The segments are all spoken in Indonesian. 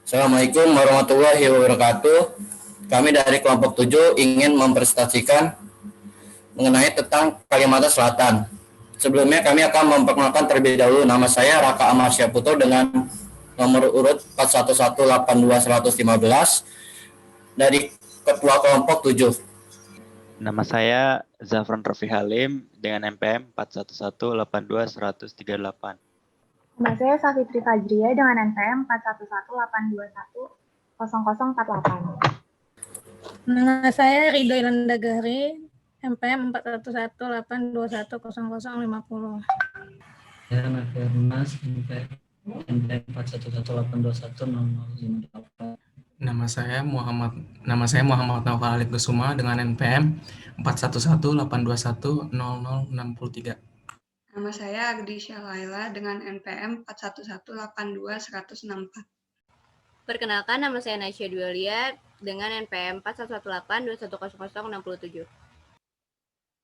Assalamualaikum warahmatullahi wabarakatuh. Kami dari kelompok 7 ingin mempresentasikan mengenai tentang Kalimantan Selatan. Sebelumnya kami akan memperkenalkan terlebih dahulu. Nama saya Raka Amar Syahputo dengan nomor urut 41182115 dari Ketua Kelompok 7. Nama saya Zafran Rafi Halim dengan NPM 41182138. Nama saya Safitri Fajriya dengan NPM 4118210048. Nama saya Ridho Ilandagari, NPM 4118210050. Saya Nafi Mas, NPM 4118210058. Nama saya Muhammad Naufal Alif Kusuma dengan NPM 4118210063. Nama saya Agdisya Laila dengan NPM 41182164. Perkenalkan, nama saya Nasya Dualia dengan NPM 4118210067.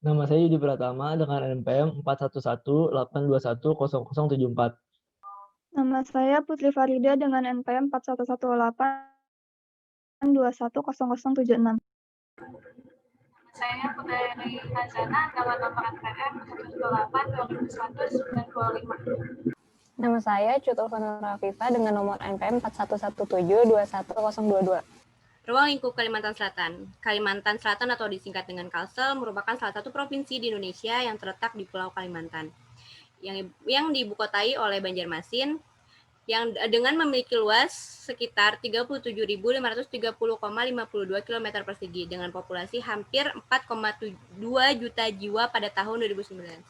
Nama saya Yudi Pratama dengan NPM 4118210074. Nama saya Putri Farida dengan NPM 4118210076. Saya Putri Hazana dengan nomor NPM 128201925. Nama saya Cutulfana Rafifa dengan nomor NPM 4117210022. Ruang lingkup Kalimantan Selatan. Kalimantan Selatan atau disingkat dengan Kalsel merupakan salah satu provinsi di Indonesia yang terletak di Pulau Kalimantan, yang diibukotai oleh Banjarmasin, yang dengan memiliki luas sekitar 37.530,52 km persegi dengan populasi hampir 4,2 juta jiwa pada tahun 2019.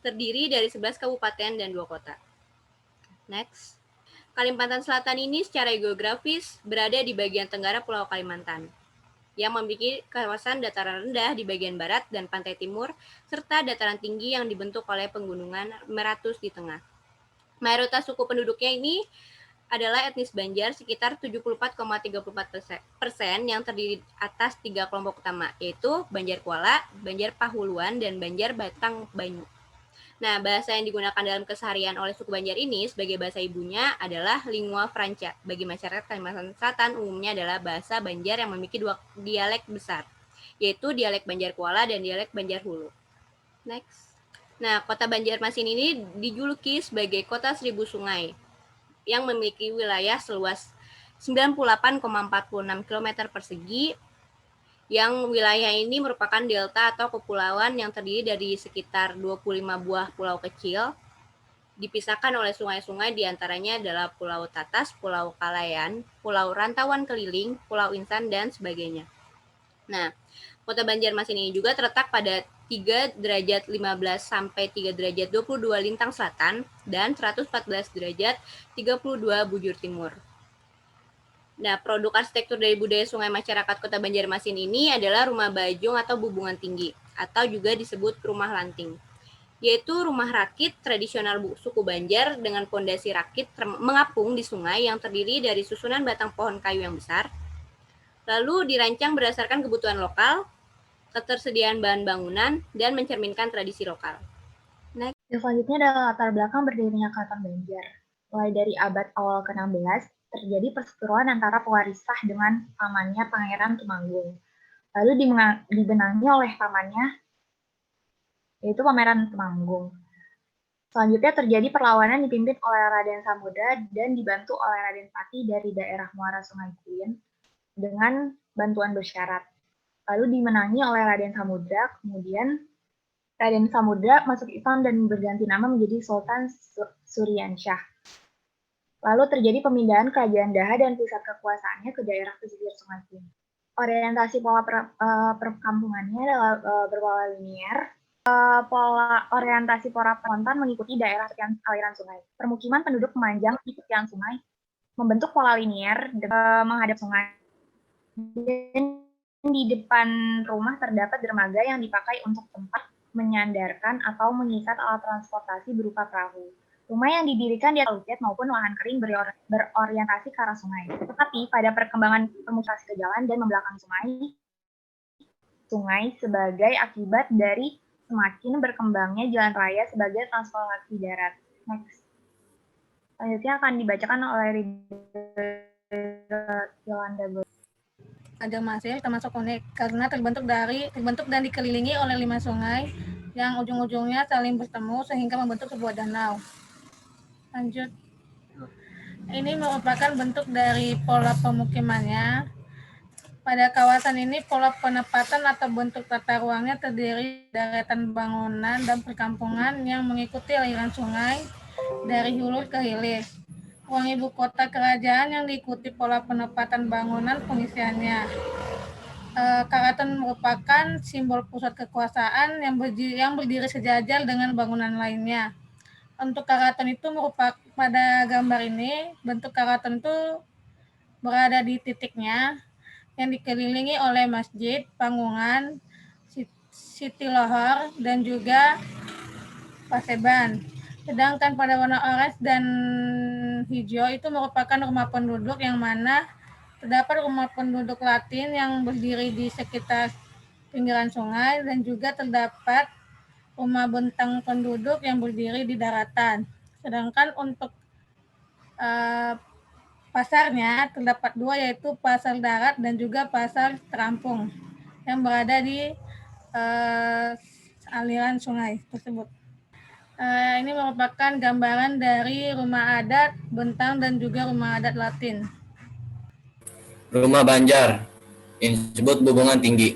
Terdiri dari 11 kabupaten dan 2 kota. Next. Kalimantan Selatan ini secara geografis berada di bagian tenggara Pulau Kalimantan, yang memiliki kawasan dataran rendah di bagian barat dan pantai timur, serta dataran tinggi yang dibentuk oleh pegunungan Meratus di tengah. Mayoritas suku penduduknya ini adalah etnis Banjar sekitar 74,34% yang terdiri atas 3 kelompok utama, yaitu Banjar Kuala, Banjar Pahuluan, dan Banjar Batang Banyu. Nah, bahasa yang digunakan dalam keseharian oleh suku Banjar ini sebagai bahasa ibunya adalah lingua franca. Bagi masyarakat Kalimantan Selatan umumnya adalah bahasa Banjar yang memiliki 2 dialek besar, yaitu dialek Banjar Kuala dan dialek Banjar Hulu. Next. Nah, kota Banjarmasin ini dijuluki sebagai kota 1000 sungai, yang memiliki wilayah seluas 98,46 km persegi, yang wilayah ini merupakan delta atau kepulauan yang terdiri dari sekitar 25 buah pulau kecil, dipisahkan oleh sungai-sungai diantaranya adalah Pulau Tatas, Pulau Kalayan, Pulau Rantauan Keliling, Pulau Insan, dan sebagainya. Nah, kota Banjarmasin ini juga terletak pada 3 derajat 15 sampai 3 derajat 22 lintang selatan dan 114 derajat 32 bujur timur. Nah, produk arsitektur dari budaya sungai masyarakat Kota Banjarmasin ini adalah rumah bajong atau bubungan tinggi, atau juga disebut rumah lanting, yaitu rumah rakit tradisional suku Banjar dengan pondasi rakit mengapung di sungai yang terdiri dari susunan batang pohon kayu yang besar, lalu dirancang berdasarkan kebutuhan lokal, ketersediaan bahan bangunan, dan mencerminkan tradisi lokal. Next. Selanjutnya adalah latar belakang berdirinya Keraton Banjar. Mulai dari abad awal ke-16, terjadi perseteruan antara pewarisah dengan pamannya Pangeran Temanggung. Lalu dibenangi oleh pamannya, yaitu Pangeran Temanggung. Selanjutnya terjadi perlawanan dipimpin oleh Raden Samudra dan dibantu oleh Raden Pati dari daerah muara Sungai Kuin dengan bantuan bersyarat. Lalu dimenangi oleh Raden Samudra, kemudian Raden Samudra masuk Islam dan berganti nama menjadi Sultan Suryansyah. Lalu terjadi pemindahan kerajaan Daha dan pusat kekuasaannya ke daerah pesisir Sungai Kuin. Orientasi pola perkampungannya adalah berpola linier. Pola orientasi pola penonton mengikuti daerah tepian aliran sungai. Permukiman penduduk memanjang di tepian sungai, membentuk pola linier menghadap sungai. Dan di depan rumah terdapat dermaga yang dipakai untuk tempat menyandarkan atau mengikat alat transportasi berupa perahu. Rumah yang didirikan di atas bukit maupun lahan kering berorientasi ke arah sungai. Tetapi pada perkembangan permukiman ke jalan dan membelakang sungai sebagai akibat dari semakin berkembangnya jalan raya sebagai transportasi darat. Next. Selanjutnya akan dibacakan oleh Yolanda. Padang Masih termasuk unik karena terbentuk dan dikelilingi oleh 5 sungai yang ujung-ujungnya saling bertemu sehingga membentuk sebuah danau. Lanjut. Ini merupakan bentuk dari pola pemukimannya. Pada kawasan ini, pola penempatan atau bentuk tata ruangnya terdiri dari deretan bangunan dan perkampungan yang mengikuti aliran sungai dari hulu ke hilir. Ruang ibu kota kerajaan yang diikuti pola penempatan bangunan pengisiannya. Karaton merupakan simbol pusat kekuasaan yang berdiri sejajar dengan bangunan lainnya. Untuk karaton itu merupakan pada gambar ini, bentuk karaton itu berada di titiknya yang dikelilingi oleh masjid, panggungan, sitilohor, dan juga paseban. Sedangkan pada warna orange dan hijau itu merupakan rumah penduduk yang mana terdapat rumah penduduk Latin yang berdiri di sekitar pinggiran sungai dan juga terdapat rumah bentang penduduk yang berdiri di daratan. Sedangkan untuk pasarnya terdapat 2 yaitu pasar darat dan juga pasar terampung yang berada di aliran sungai tersebut. Ini merupakan gambaran dari rumah adat bentang dan juga rumah adat Latin. Rumah Banjar yang disebut bubungan tinggi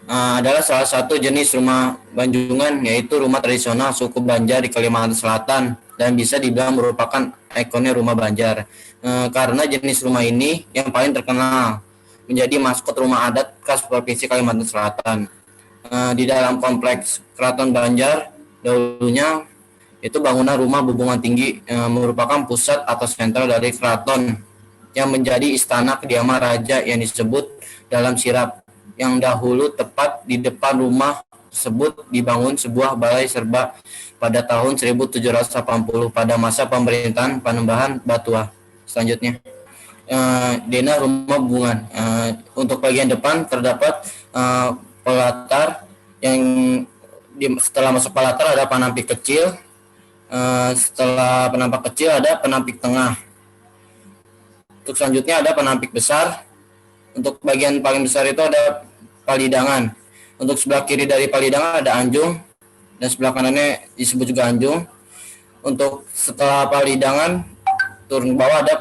adalah salah satu jenis rumah banjungan, yaitu rumah tradisional suku Banjar di Kalimantan Selatan dan bisa dibilang merupakan ikonnya rumah Banjar karena jenis rumah ini yang paling terkenal menjadi maskot rumah adat khas Provinsi Kalimantan Selatan. Di dalam kompleks Keraton Banjar dahulunya itu bangunan rumah bubungan tinggi merupakan pusat atau sentral dari keraton yang menjadi istana kediaman raja yang disebut dalam sirap, yang dahulu tepat di depan rumah tersebut dibangun sebuah balai serba pada tahun 1780 pada masa pemerintahan Panembahan Batua. Selanjutnya denah rumah bubungan. Untuk bagian depan terdapat pelatar yang setelah masuk pelatar ada penampik kecil. Setelah penampik kecil ada penampik tengah. Untuk selanjutnya ada penampik besar. Untuk bagian paling besar itu ada palidangan. Untuk sebelah kiri dari palidangan ada anjung dan sebelah kanannya disebut juga anjung. Untuk setelah palidangan turun ke bawah ada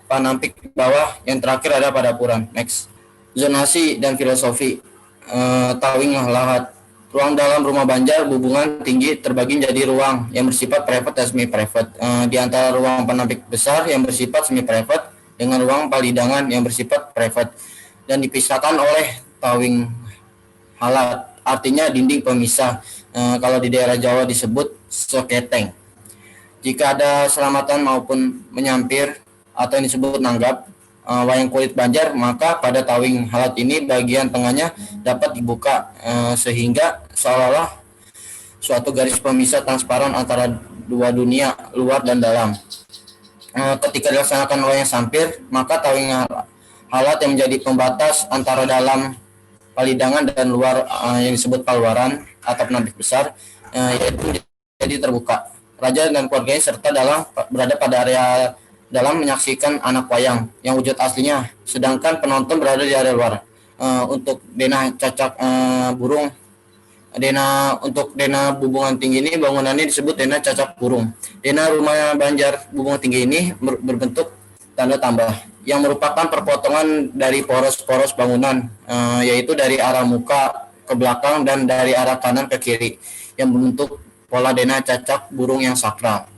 penampik bawah, yang terakhir ada padapuran. Next. Zonasi dan filosofi. Tawing lahat. Ruang dalam rumah Banjar bubungan tinggi terbagi menjadi ruang yang bersifat private dan semi-private. Di antara ruang penampik besar yang bersifat semi-private dengan ruang palidangan yang bersifat private dan dipisahkan oleh tawing halat, artinya dinding pemisah. Kalau di daerah Jawa disebut soketeng. Jika ada selamatan maupun menyampir atau yang disebut nanggap wayang kulit Banjar, maka pada tawing halat ini bagian tengahnya dapat dibuka sehingga seolah-olah suatu garis pemisah transparan antara dua dunia luar dan dalam. Ketika dilaksanakan wayang sampir, maka tawing halat yang menjadi pembatas antara dalam palidangan dan luar yang disebut paluaran atau penampik besar yaitu jadi terbuka. Raja dan keluarganya serta berada pada area dalam menyaksikan anak wayang yang wujud aslinya, sedangkan penonton berada di area luar. Untuk denah cacak burung, untuk denah bubungan tinggi ini bangunannya disebut denah cacak burung. Denah rumah Banjar bubungan tinggi ini berbentuk tanda tambah yang merupakan perpotongan dari poros-poros bangunan, yaitu dari arah muka ke belakang dan dari arah kanan ke kiri, yang membentuk pola denah cacak burung yang sakral.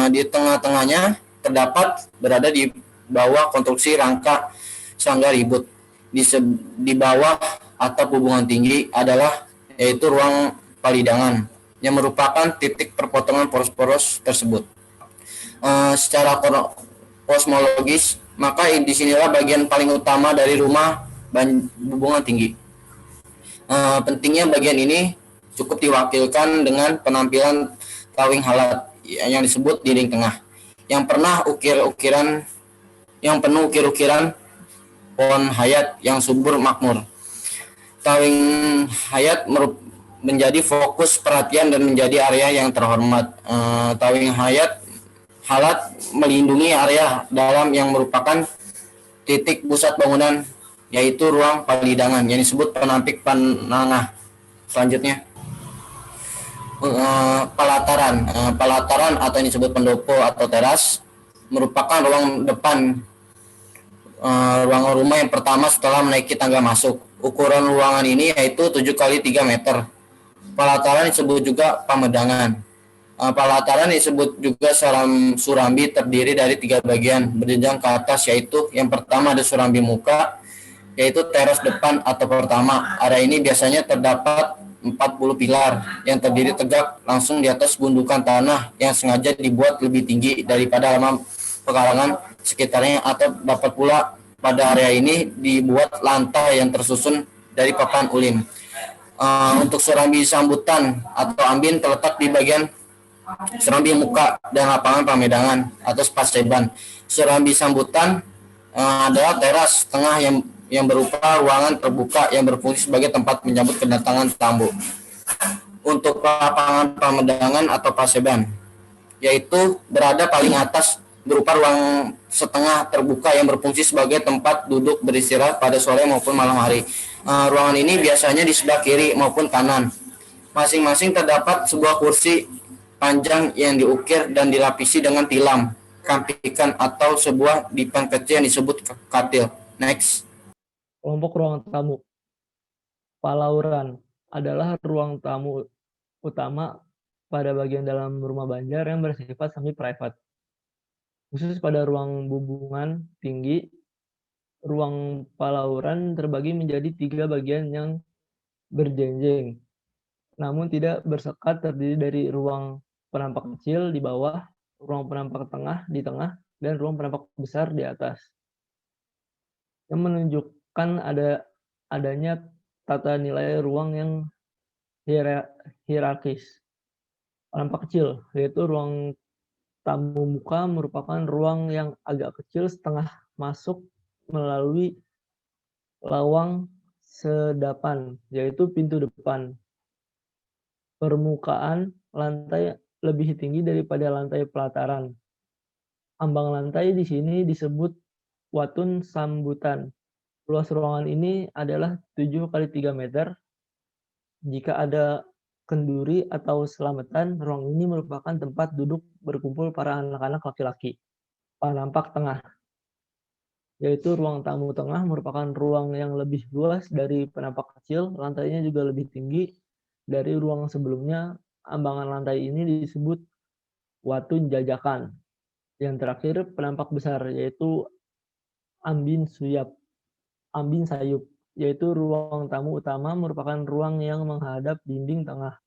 Di tengah-tengahnya terdapat berada di bawah konstruksi rangka sangga ribut. Di bawah atap hubungan tinggi adalah yaitu ruang palidangan yang merupakan titik perpotongan poros-poros tersebut. Secara kosmologis, maka disinilah bagian paling utama dari rumah hubungan tinggi. Pentingnya bagian ini cukup diwakilkan dengan penampilan tawing halat yang disebut dinding tengah, yang penuh ukir-ukiran pohon hayat yang subur makmur. Tawing hayat menjadi fokus perhatian dan menjadi area yang terhormat. Tawing hayat halat melindungi area dalam yang merupakan titik pusat bangunan, yaitu ruang palidangan yang disebut penampik panangah. Selanjutnya pelataran. Pelataran atau yang disebut pendopo atau teras merupakan ruang depan ruangan rumah yang pertama setelah menaiki tangga masuk. Ukuran ruangan ini yaitu 7 kali 3 meter. Pelataran disebut juga pamedangan. Pelataran disebut juga surambi, terdiri dari 3 bagian berjenjang ke atas, yaitu yang pertama ada surambi muka, yaitu teras depan atau pertama. Area ini biasanya terdapat 40 pilar yang terdiri tegak langsung di atas gundukan tanah yang sengaja dibuat lebih tinggi daripada halaman pekarangan sekitarnya, atau dapat pula pada area ini dibuat lantai yang tersusun dari papan ulin. Untuk surambi sambutan atau ambin terletak di bagian surambi muka dan lapangan pamedangan atau spaseban. Surambi sambutan adalah teras tengah yang berupa ruangan terbuka yang berfungsi sebagai tempat menyambut kedatangan tamu. Untuk lapangan pamedangan atau paseban, yaitu berada paling atas, berupa ruang setengah terbuka yang berfungsi sebagai tempat duduk beristirahat pada sore maupun malam hari. Ruangan ini biasanya di sebelah kiri maupun kanan. Masing-masing terdapat sebuah kursi panjang yang diukir dan dilapisi dengan tilam, kampikan atau sebuah dipan kecil yang disebut katil. Next. Kelompok ruang tamu. Palauran adalah ruang tamu utama pada bagian dalam rumah Banjar yang bersifat semi private. Khusus pada ruang bubungan tinggi, ruang palauran terbagi menjadi 3 bagian yang berjenjang, namun tidak bersekat, terdiri dari ruang penampak kecil di bawah, ruang penampak tengah di tengah, dan ruang penampak besar di atas. Yang menunjukkan adanya tata nilai ruang yang hierarkis. Penampak kecil, yaitu ruang tamu muka, merupakan ruang yang agak kecil setengah masuk melalui lawang sedapan, yaitu pintu depan. Permukaan lantai lebih tinggi daripada lantai pelataran. Ambang lantai di sini disebut watun sambutan. Luas ruangan ini adalah 7 kali 3 meter. Jika ada kenduri atau selamatan, ruang ini merupakan tempat duduk berkumpul para anak-anak laki-laki. Penampak tengah, yaitu ruang tamu tengah, merupakan ruang yang lebih luas dari penampak kecil, lantainya juga lebih tinggi dari ruang sebelumnya. Ambangan lantai ini disebut watun jajakan. Yang terakhir penampak besar, yaitu ambin sayup, yaitu ruang tamu utama, merupakan ruang yang menghadap dinding tengah,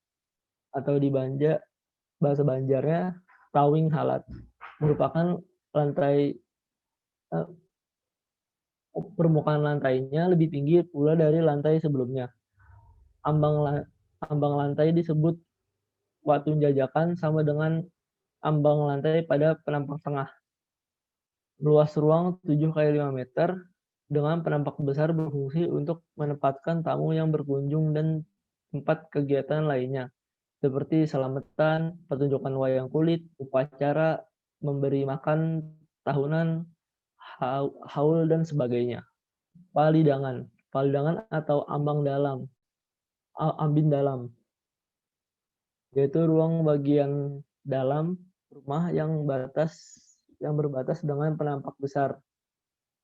atau di bahasa Banjarnya tawing halat, merupakan lantai permukaan lantainya lebih tinggi pula dari lantai sebelumnya. Ambang lantai disebut watun jajakan, sama dengan ambang lantai pada penampak tengah. Luas ruang 7 kali 5 meter dengan penampak besar berfungsi untuk menempatkan tamu yang berkunjung dan tempat kegiatan lainnya, seperti selamatan, pertunjukan wayang kulit, upacara, memberi makan tahunan, haul, dan sebagainya. Palidangan atau ambin dalam, yaitu ruang bagian dalam rumah yang berbatas dengan penampak besar.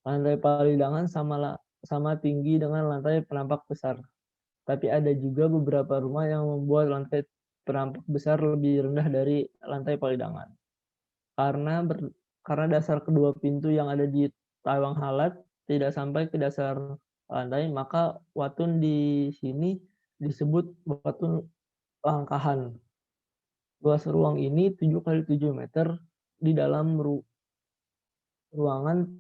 Lantai palidangan sama tinggi dengan lantai penampak besar. Tapi ada juga beberapa rumah yang membuat lantai penampak besar lebih rendah dari lantai palidangan. Karena dasar kedua pintu yang ada di tawang halat tidak sampai ke dasar lantai, maka watun di sini disebut watun langkahan. Luas ruang ini 7 kali 7 meter. Di dalam ruangan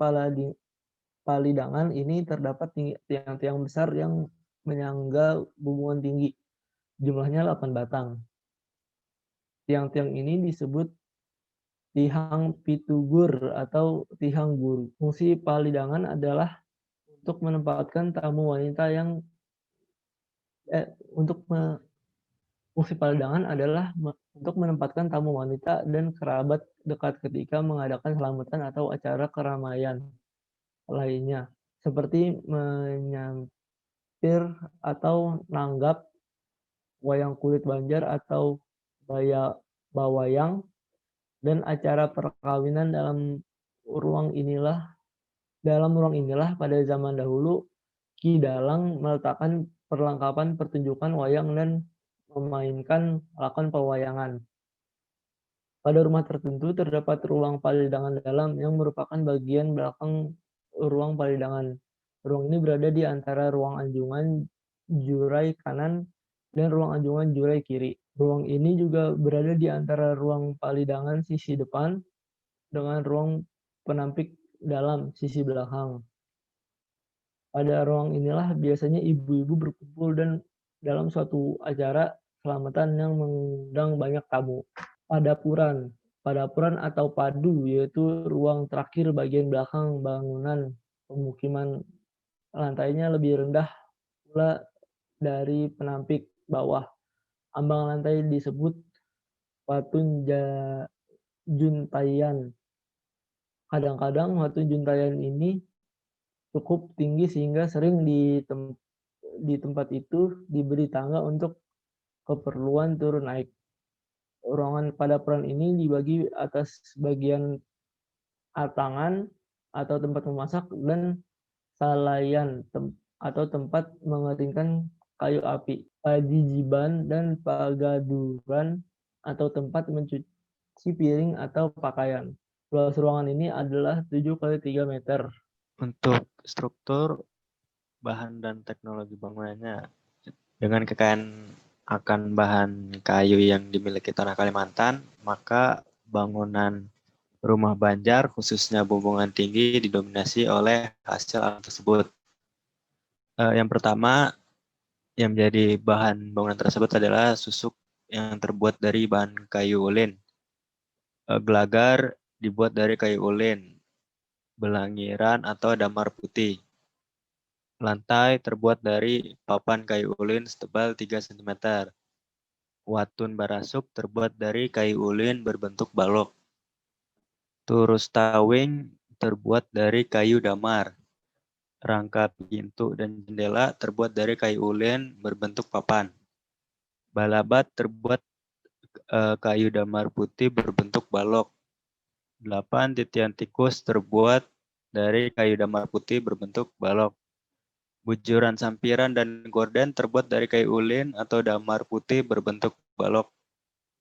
palidangan ini terdapat tiang-tiang besar yang menyangga bubungan tinggi. Jumlahnya 8 batang. Tiang-tiang ini disebut tihang pitugur atau tihang guru. Fungsi palidangan adalah untuk menempatkan tamu wanita Fungsi peledangan adalah untuk menempatkan tamu wanita dan kerabat dekat ketika mengadakan selamatan atau acara keramaian lainnya, seperti menyampir atau nanggap, wayang kulit Banjar atau bawayang, dan acara perkawinan. Ruang inilah pada zaman dahulu Ki Dalang meletakkan perlengkapan pertunjukan wayang dan memainkan lakon pewayangan. Pada rumah tertentu terdapat ruang palidangan dalam yang merupakan bagian belakang ruang palidangan. Ruang ini berada di antara ruang anjungan jurai kanan dan ruang anjungan jurai kiri. Ruang ini juga berada di antara ruang palidangan sisi depan dengan ruang penampik dalam sisi belakang. Pada ruang inilah biasanya ibu-ibu berkumpul dan dalam suatu acara selamatan yang mengundang banyak tamu. Padapuran atau padu yaitu ruang terakhir bagian belakang bangunan pemukiman. Lantainya lebih rendah pula dari penampik bawah. Ambang lantai disebut watun juntayan. Kadang-kadang watun juntayan ini cukup tinggi sehingga sering di tempat itu diberi tangga untuk keperluan turun naik. Ruangan padapuran ini dibagi atas bagian atangan atau tempat memasak dan salayan atau tempat mengeringkan kayu api, pajijiban dan pagaduran atau tempat mencuci piring atau pakaian. Luas ruangan ini adalah 7 kali 3 meter. Untuk struktur, bahan dan teknologi bangunannya, dengan kekayaan akan bahan kayu yang dimiliki tanah Kalimantan, maka bangunan rumah Banjar, khususnya bumbungan tinggi, didominasi oleh hasil alam tersebut. Yang pertama, yang menjadi bahan bangunan tersebut adalah susuk yang terbuat dari bahan kayu ulin. Gelagar dibuat dari kayu ulin, belangiran atau damar putih. Lantai terbuat dari papan kayu ulin setebal 3 cm. Watun barasuk terbuat dari kayu ulin berbentuk balok. Turus tawing terbuat dari kayu damar. Rangka pintu dan jendela terbuat dari kayu ulin berbentuk papan. Balabat terbuat kayu damar putih berbentuk balok. 8 titian tikus terbuat dari kayu damar putih berbentuk balok. Bujuran sampiran dan gorden terbuat dari kayu ulin atau damar putih berbentuk balok.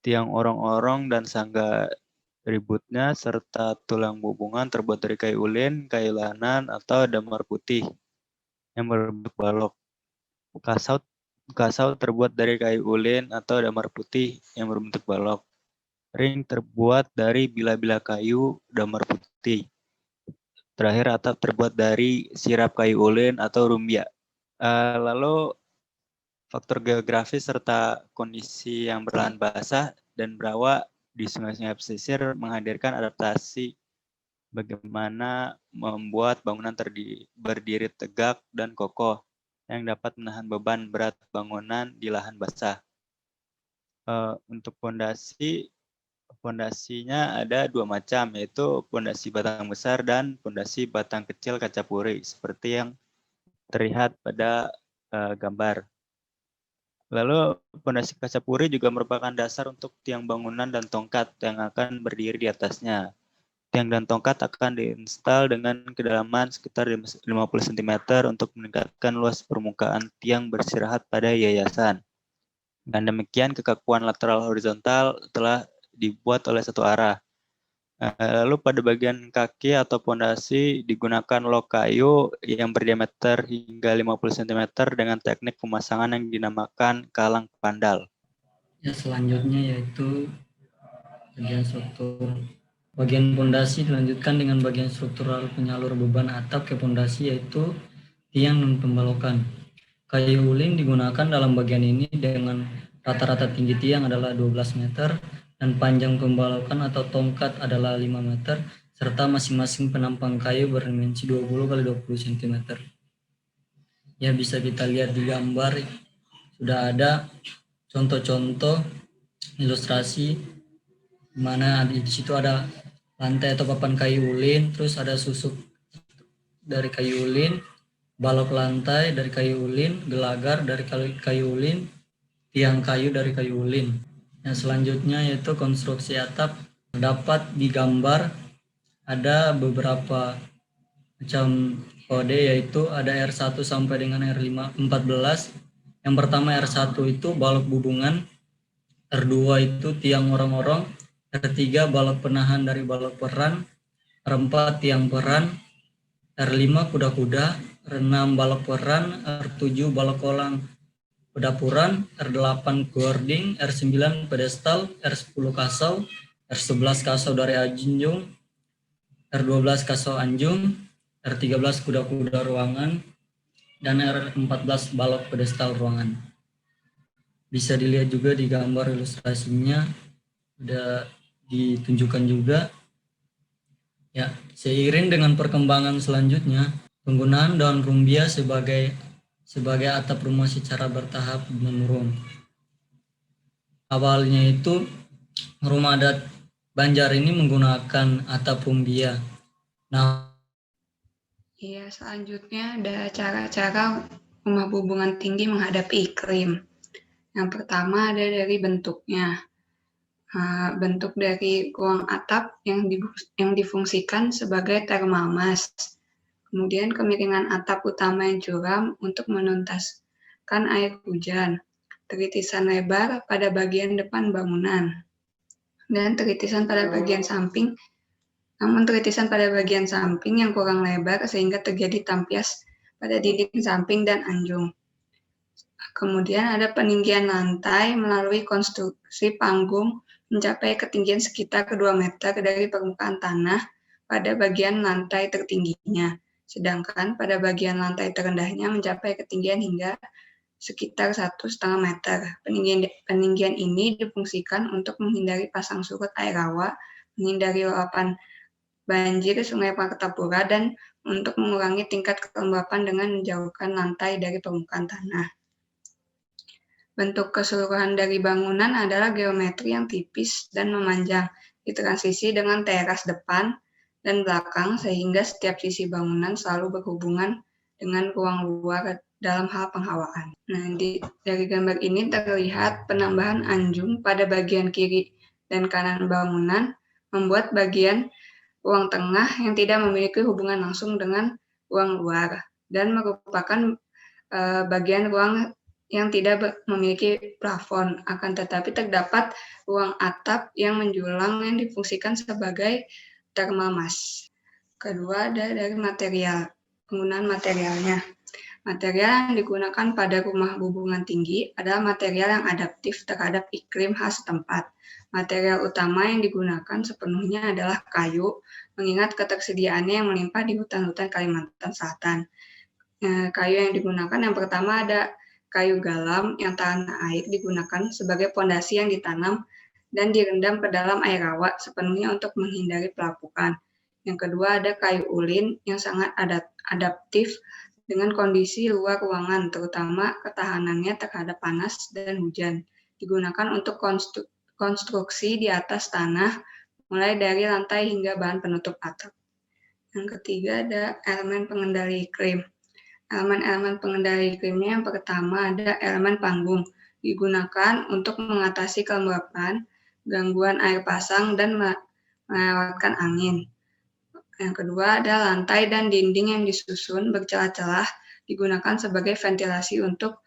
Tiang orong-orong dan sangga ributnya serta tulang bubungan terbuat dari kayu ulin, kayu lanan atau damar putih yang berbentuk balok. Kasau terbuat dari kayu ulin atau damar putih yang berbentuk balok. Ring terbuat dari bila-bila kayu damar putih. Terakhir, atap terbuat dari sirap kayu ulin atau rumbia. Lalu, faktor geografis serta kondisi yang berlahan basah dan berawa di sungai-sungai pesisir menghadirkan adaptasi bagaimana membuat bangunan berdiri tegak dan kokoh yang dapat menahan beban berat bangunan di lahan basah. Untuk pondasinya ada 2 macam, yaitu pondasi batang besar dan pondasi batang kecil kacapuri, seperti yang terlihat pada gambar. Lalu pondasi kacapuri juga merupakan dasar untuk tiang bangunan dan tongkat yang akan berdiri di atasnya. Tiang dan tongkat akan diinstal dengan kedalaman sekitar 50 cm untuk meningkatkan luas permukaan tiang bersirahat pada yayasan. Dan demikian kekakuan lateral horizontal telah dibuat oleh satu arah. Lalu pada bagian kaki atau pondasi digunakan log kayu yang berdiameter hingga 50 cm dengan teknik pemasangan yang dinamakan kalang pandal. Ya, selanjutnya yaitu bagian struktur. Bagian pondasi dilanjutkan dengan bagian struktural penyalur beban atap ke pondasi, yaitu tiang dan pembalokan. Kayu ulin digunakan dalam bagian ini dengan rata-rata tinggi tiang adalah 12 meter dan panjang pembalokan atau tongkat adalah 5 meter, serta masing-masing penampang kayu berdimensi 20 x 20 cm. Ya, bisa kita lihat di gambar, sudah ada contoh-contoh ilustrasi di mana di situ ada lantai atau papan kayu ulin, terus ada susuk dari kayu ulin, balok lantai dari kayu ulin, gelagar dari kayu ulin, tiang kayu dari kayu ulin. Yang selanjutnya yaitu konstruksi atap. Dapat digambar ada beberapa macam kode, yaitu ada R1 sampai dengan R14. Yang pertama R1 itu balok bubungan, R2 itu tiang orang-orang, R3 balok penahan dari balok peran, R4 tiang peran, R5 kuda-kuda, R6 balok peran, R7 balok kolang pedapuran, R8 guarding, R9 pedestal, R10 kasau, R11 kasau dari anjung, R12 kasau anjung, R13 kuda-kuda ruangan, dan R14 balok pedestal ruangan. Bisa dilihat juga di gambar ilustrasinya, udah ditunjukkan juga. Ya, seiring dengan perkembangan selanjutnya, penggunaan daun rumbia sebagai atap rumah secara bertahap menurun. Awalnya itu rumah adat Banjar ini menggunakan atap rumbia. Nah, Iya, selanjutnya ada cara-cara rumah hubungan tinggi menghadapi iklim. Yang pertama ada dari bentuknya. Bentuk dari ruang atap yang difungsikan sebagai thermalmas. Kemudian kemiringan atap utama yang curam untuk menuntaskan air hujan. Teritisan lebar pada bagian depan bangunan. Dan teritisan pada bagian samping. Namun teritisan pada bagian samping yang kurang lebar sehingga terjadi tampias pada dinding samping dan anjung. Kemudian ada peninggian lantai melalui konstruksi panggung mencapai ketinggian sekitar 2 meter dari permukaan tanah pada bagian lantai tertingginya, sedangkan pada bagian lantai terendahnya mencapai ketinggian hingga sekitar 1,5 meter. Peninggian ini difungsikan untuk menghindari pasang surut air rawa, menghindari luapan banjir Sungai Martapura, dan untuk mengurangi tingkat kelembapan dengan menjauhkan lantai dari permukaan tanah. Bentuk keseluruhan dari bangunan adalah geometri yang tipis dan memanjang, ditransisi dengan teras depan dan belakang sehingga setiap sisi bangunan selalu berhubungan dengan ruang luar dalam hal penghawaan. Nah, dari gambar ini terlihat penambahan anjung pada bagian kiri dan kanan bangunan membuat bagian ruang tengah yang tidak memiliki hubungan langsung dengan ruang luar dan merupakan bagian ruang yang tidak memiliki plafon, akan tetapi terdapat ruang atap yang menjulang yang difungsikan sebagai thermalmas. Kedua ada dari material, penggunaan materialnya. Material yang digunakan pada rumah hubungan tinggi adalah material yang adaptif terhadap iklim khas tempat. Material utama yang digunakan sepenuhnya adalah kayu, mengingat ketersediaannya yang melimpah di hutan-hutan Kalimantan Selatan. Kayu yang digunakan yang pertama ada kayu galam yang tahan air, digunakan sebagai pondasi yang ditanam dan direndam ke dalam air rawa sepenuhnya untuk menghindari pelapukan. Yang kedua ada kayu ulin yang sangat adaptif dengan kondisi luar ruangan, terutama ketahanannya terhadap panas dan hujan. Digunakan untuk konstruksi di atas tanah, mulai dari lantai hingga bahan penutup atap. Yang ketiga ada elemen pengendali iklim. Elemen-elemen pengendali iklimnya yang pertama ada elemen panggung, digunakan untuk mengatasi kelembapan, gangguan air pasang, dan melewatkan angin. Yang kedua ada lantai dan dinding yang disusun bercelah-celah, digunakan sebagai ventilasi untuk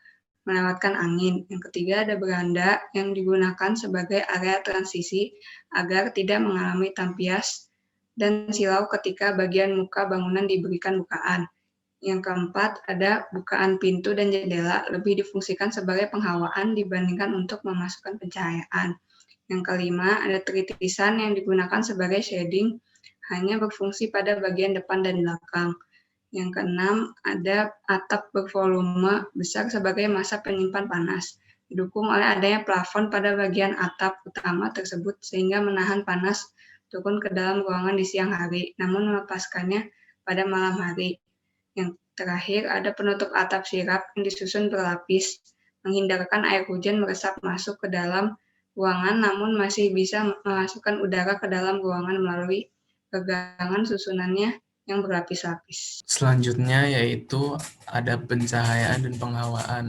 melewatkan angin. Yang ketiga ada beranda yang digunakan sebagai area transisi agar tidak mengalami tampias dan silau ketika bagian muka bangunan diberikan bukaan. Yang keempat, ada bukaan pintu dan jendela lebih difungsikan sebagai penghawaan dibandingkan untuk memasukkan pencahayaan. Yang kelima, ada teritisan yang digunakan sebagai shading, hanya berfungsi pada bagian depan dan belakang. Yang keenam, ada atap bervolume besar sebagai masa penyimpan panas, didukung oleh adanya plafon pada bagian atap utama tersebut sehingga menahan panas turun ke dalam ruangan di siang hari, namun melepaskannya pada malam hari. Yang terakhir ada penutup atap sirap yang disusun berlapis menghindarkan air hujan meresap masuk ke dalam ruangan, namun masih bisa memasukkan udara ke dalam ruangan melalui gagangan susunannya yang berlapis-lapis. Selanjutnya yaitu ada pencahayaan dan penghawaan.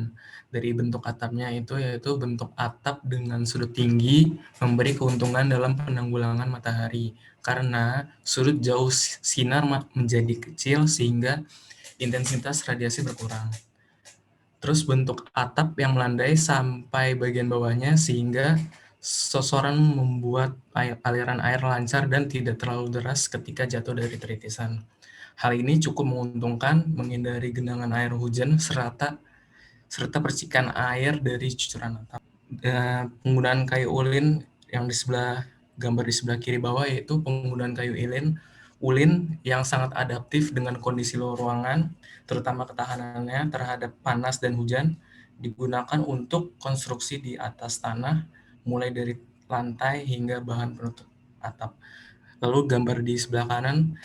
Dari bentuk atapnya itu yaitu bentuk atap dengan sudut tinggi memberi keuntungan dalam penanggulangan matahari karena sudut jauh sinar menjadi kecil sehingga intensitas radiasi berkurang. Terus bentuk atap yang melandai sampai bagian bawahnya sehingga sosoran membuat aliran air lancar dan tidak terlalu deras ketika jatuh dari teritisan. Hal ini cukup menguntungkan menghindari genangan air hujan serta percikan air dari cucuran atap. Penggunaan kayu ulin yang di sebelah gambar di sebelah kiri bawah yaitu penggunaan kayu ulin yang sangat adaptif dengan kondisi luar ruangan, terutama ketahanannya terhadap panas dan hujan, digunakan untuk konstruksi di atas tanah, mulai dari lantai hingga bahan penutup atap. Lalu gambar di sebelah kanan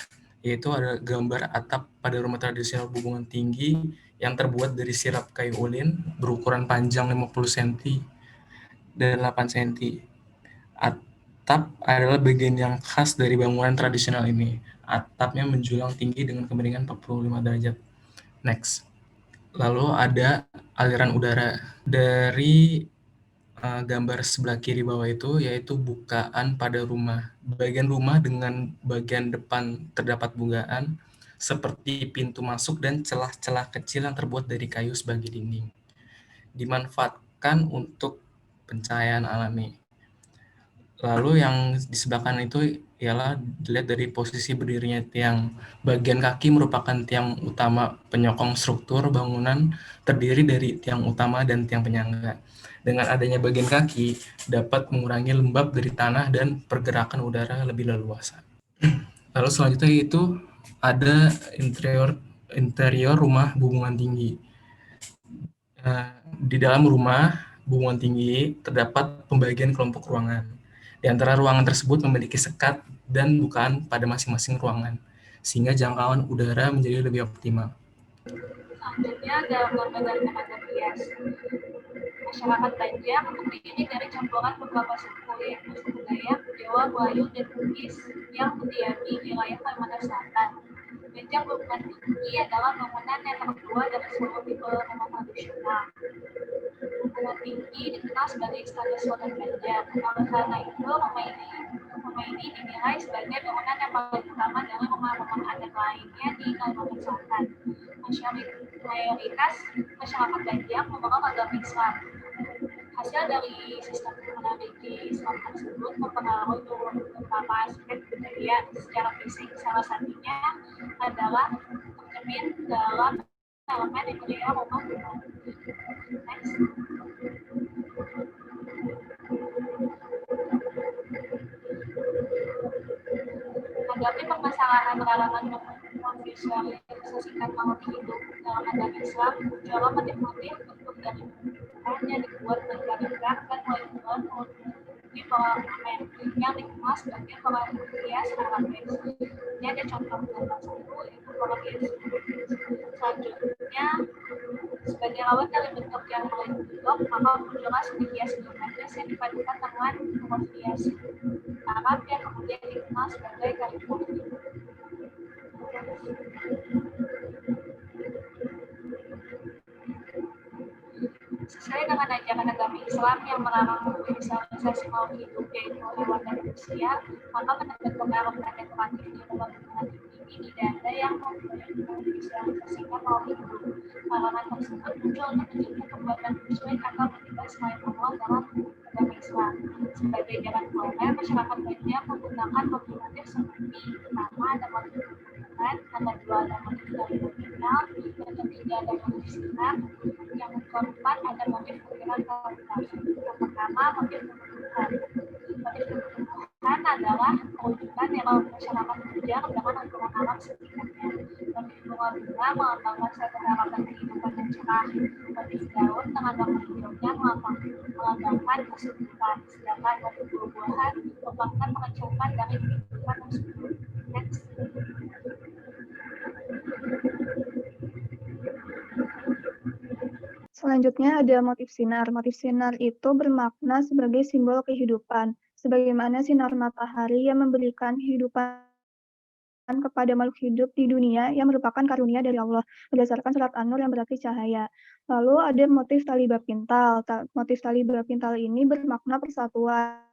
yaitu ada gambar atap pada rumah tradisional Bubungan Tinggi yang terbuat dari sirap kayu ulin berukuran panjang 50 cm dan 8 cm. Atap adalah bagian yang khas dari bangunan tradisional ini. Atapnya menjulang tinggi dengan kemiringan 45 derajat. Next. Lalu ada aliran udara. Dari gambar sebelah kiri bawah itu yaitu bukaan pada rumah. Bagian rumah dengan bagian depan terdapat bukaan seperti pintu masuk dan celah-celah kecil yang terbuat dari kayu sebagai dinding. Dimanfaatkan untuk pencahayaan alami. Lalu yang di sebelah kanan itu ialah dilihat dari posisi berdirinya tiang. Bagian kaki merupakan tiang utama penyokong struktur bangunan terdiri dari tiang utama dan tiang penyangga. Dengan adanya bagian kaki dapat mengurangi lembab dari tanah dan pergerakan udara lebih leluasa. Lalu selanjutnya itu ada interior rumah Bubungan Tinggi. Di dalam rumah Bubungan Tinggi terdapat pembagian kelompok ruangan. Di antara ruangan tersebut memiliki sekat dan bukaan pada masing-masing ruangan, sehingga jangkauan udara menjadi lebih optimal. Selanjutnya ada gambar dari pemanjat hias. Masyarakat Banjar terdiri dari campuran beberapa suku yaitu suku Dayak, Jawa, Melayu, dan Bugis yang berdiam di wilayah Kalimantan Selatan. Banjar Bubungan Tinggi adalah bangunan yang tertua dari seluruh tipe rumah tradisional. Bubungan Tinggi dikenal sebagai istana Sultan Banjar. Oleh karena itu, rumah ini dinilai sebagai bangunan yang paling utama dari rumah-rumah adat lainnya di Kalimantan Selatan. Mayoritas masyarakat Banjar memegang agama Islam. Hasil dari sistem religius Islam tersebut mempengaruhi beberapa aspek budaya secara fisik. Salah satunya adalah tercermin dalam elemen interior rumah. Next. Menanggapi permasalahan larangan memvisualisasikan makhluk hidup dalam agama Islam, coba motif-motif bentuk dari yang dibuat bergaris-garis dan poin-poin di bawah ornamen yang dikenal sebagai pola hias Arabis. Ini ada contoh gambar satu, itu pola hias. Selanjutnya, sebagai lawan dari bentuk yang paling bentuk, maka muncullah seni hias geometris yang dipadukan dengan pola hias Arab yang kemudian dikenal sebagai kaligrafi. Sesuai dengan ajaran agama Islam yang melarang visualisasi makhluk hidup yaitu hewan dan manusia, maka bentuk-bentuk elemen dekoratif di rumah Bubungan Tinggi tidak ada yang memvisualisasikan makhluk hidup. Larangan tersebut muncul untuk menunjukkan perbuatan musyrik atau menyembah selain Allah dalam agama Islam. Sebagai jalan keluar, masyarakat Banjar menggunakan motif-motif seperti pertama ada motif bulan, ada dua ada motif dari nominal, yang ketiga ada motif sinar, yang keempat ada motif ukiran kaligrafi. Yang pertama motif tumbuhan. Motif tumbuhan adalah perwujudan yang masyarakat Banjar dengan lingkungan alam sekitarnya. Motif bunga-bunga melambangkan suatu harapan kehidupan yang cerah. Motif daun dengan warna hijaunya melambangkan kesuburan. Sedangkan motif buah-buahan merupakan pengecapan dari kehidupan yang subur. Next. Selanjutnya ada motif sinar. Motif sinar itu bermakna sebagai simbol kehidupan, sebagaimana sinar matahari yang memberikan kehidupan kepada makhluk hidup di dunia yang merupakan karunia dari Allah, berdasarkan surat An-Nur yang berarti cahaya. Lalu ada motif tali bapintal. Motif tali bapintal ini bermakna persatuan,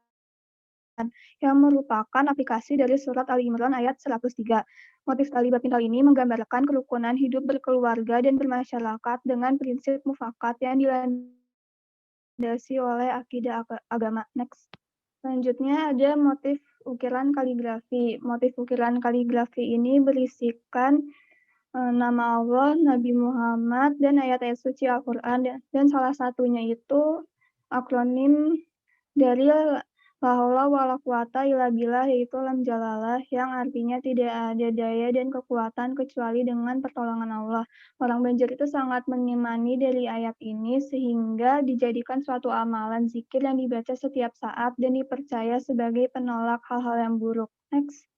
yang merupakan aplikasi dari surat Ali Imran ayat 103. Motif tali bapintal ini menggambarkan kerukunan hidup berkeluarga dan bermasyarakat dengan prinsip mufakat yang dilandasi oleh akidah agama. Next. Selanjutnya ada motif ukiran kaligrafi. Motif ukiran kaligrafi ini berisikan nama Allah, Nabi Muhammad, dan ayat-ayat suci Al-Quran. Dan salah satunya itu akronim dari La haula wala quwata illa billah, yaitu lam jalalah, yang artinya tidak ada daya dan kekuatan kecuali dengan pertolongan Allah. Orang Banjar itu sangat mengimani dari ayat ini sehingga dijadikan suatu amalan zikir yang dibaca setiap saat dan dipercaya sebagai penolak hal-hal yang buruk. Next.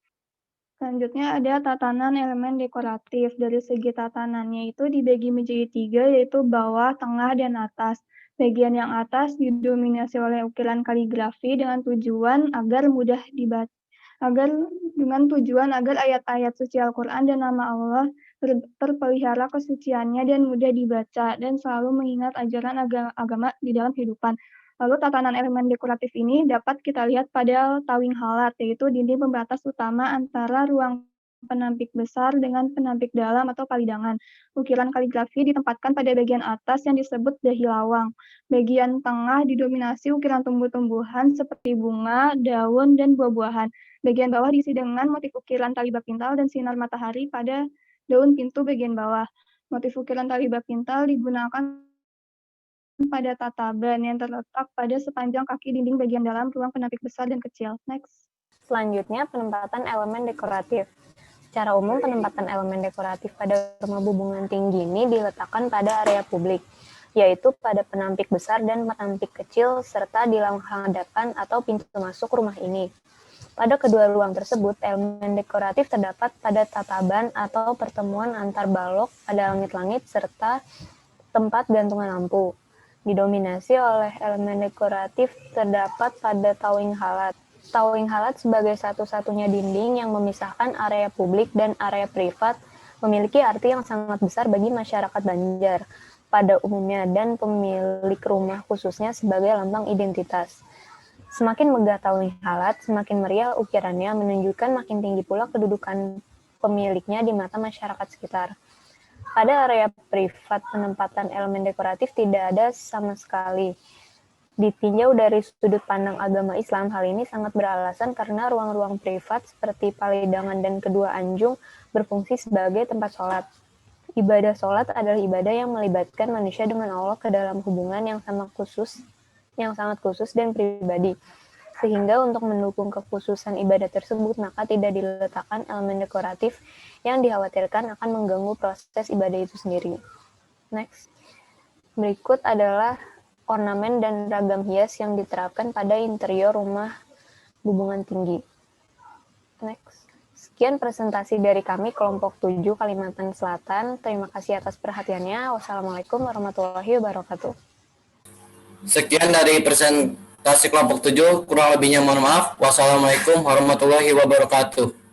Selanjutnya ada tatanan elemen dekoratif. Dari segi tatanannya itu dibagi menjadi 3, yaitu bawah, tengah, dan atas. Bagian yang atas didominasi oleh ukiran kaligrafi dengan tujuan agar mudah dibaca, agar ayat-ayat suci Al-Quran dan nama Allah terpelihara kesuciannya dan mudah dibaca dan selalu mengingat ajaran agama di dalam kehidupan. Lalu tatanan elemen dekoratif ini dapat kita lihat pada tawing halat, yaitu dinding pembatas utama antara ruang penampik besar dengan penampik dalam atau palidangan. Ukiran kaligrafi ditempatkan pada bagian atas yang disebut dahi lawang. Bagian tengah didominasi ukiran tumbuh-tumbuhan seperti bunga, daun, dan buah-buahan. Bagian bawah diisi dengan motif ukiran tali bapintal dan sinar matahari pada daun pintu bagian bawah. Motif ukiran tali bapintal digunakan pada tataban yang terletak pada sepanjang kaki dinding bagian dalam ruang penampik besar dan kecil. Next. Selanjutnya, penempatan elemen dekoratif. Secara umum, penempatan elemen dekoratif pada rumah hubungan tinggi ini diletakkan pada area publik, yaitu pada penampik besar dan penampik kecil, serta di langkah hadapan atau pintu masuk rumah ini. Pada kedua ruang tersebut, elemen dekoratif terdapat pada tataban atau pertemuan antar balok pada langit-langit, serta tempat gantungan lampu. Didominasi oleh elemen dekoratif terdapat pada tawing halat. Tawing halat sebagai satu-satunya dinding yang memisahkan area publik dan area privat memiliki arti yang sangat besar bagi masyarakat Banjar pada umumnya dan pemilik rumah khususnya sebagai lambang identitas. Semakin megah tawing halat, semakin meriah ukirannya, menunjukkan makin tinggi pula kedudukan pemiliknya di mata masyarakat sekitar. Pada area privat, penempatan elemen dekoratif tidak ada sama sekali. Ditinjau dari sudut pandang agama Islam, hal ini sangat beralasan karena ruang-ruang privat seperti palidangan dan kedua anjung berfungsi sebagai tempat sholat. Ibadah sholat adalah ibadah yang melibatkan manusia dengan Allah ke dalam hubungan yang sangat khusus dan pribadi. Sehingga untuk mendukung kekhususan ibadah tersebut, maka tidak diletakkan elemen dekoratif yang dikhawatirkan akan mengganggu proses ibadah itu sendiri. Next. Berikut adalah ornamen dan ragam hias yang diterapkan pada interior rumah hubungan tinggi. Next. Sekian presentasi dari kami kelompok 7 Kalimantan Selatan. Terima kasih atas perhatiannya. Wassalamualaikum warahmatullahi wabarakatuh. Sekian dari presentasi kelompok 7, kurang lebihnya mohon maaf. Wassalamualaikum warahmatullahi wabarakatuh.